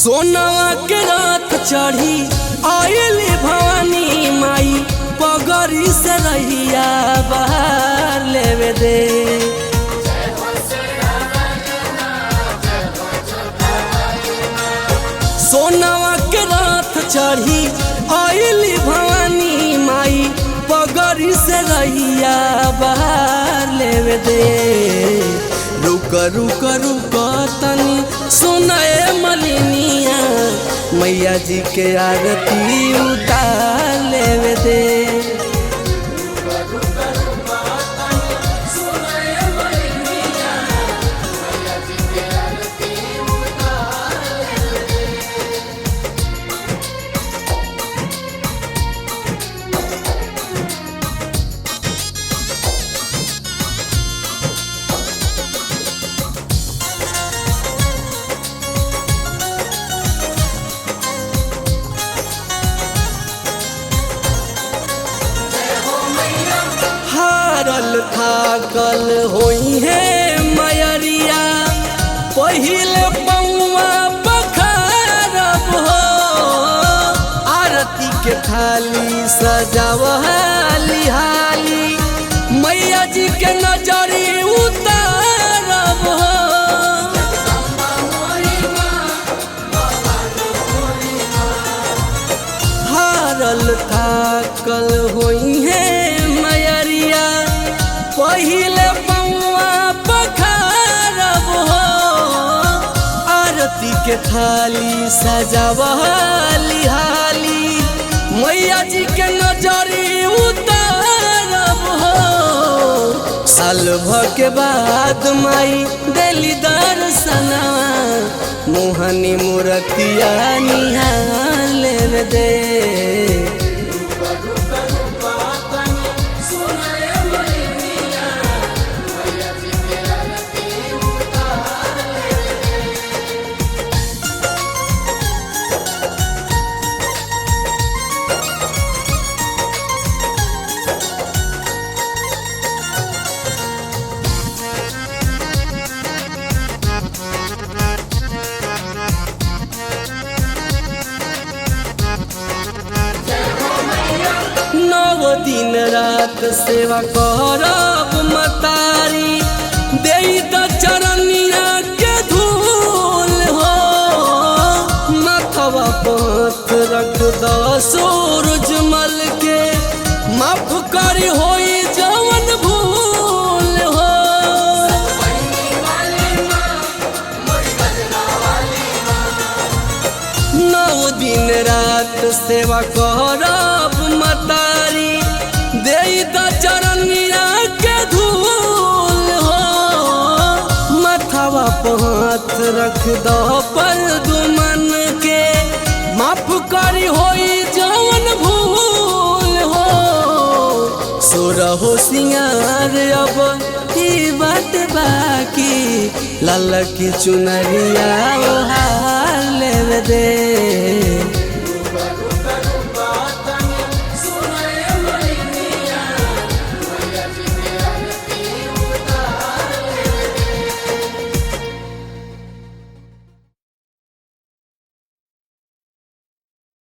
सोनवा के रात चढ़ी आयली भवानी माई पगड़ी से रहिया बाहर लेवे दे। सोनवा के रात चढ़ी आयली भवानी माई पगड़ी से रहिया बाहर लेवे दे। रुक रुक रुक तनी सुनाए मलिनिया मैया जी के आरती उतार लेवे दे। हारल थाकल होई है मयरिया पहिले पौआ पखारब हो। आरती के थाली सजाव हाली हाली मैया जी के नजरी उतारब हो। हारल थाकल होई है मयरिया पहिले पौआ पखारब हो। आरती के थाली सजाव हाली हाली मैया जी के नजरी उतारब हो। साल भर के बाद माई दिली दर्शनवा मोहनी मूर्तिया निहाल लेवे दे। नौ दिन रात सेवा करब मतारी देई त चरनिया के धूल हो। माथवा पाथ रख द सूरज मल के माफ करी होई जवन भूल हो। नौ दिन रात सेवा करब मतारी देई द चरनिया के धूल हो। माथवा पाथ रख द पर दुमन के माफ करी होई जवन भूल हो। सोरहो सिंगार अब ई बात बाकी लाल की चुनरिया ओढ़ा लेवे दे।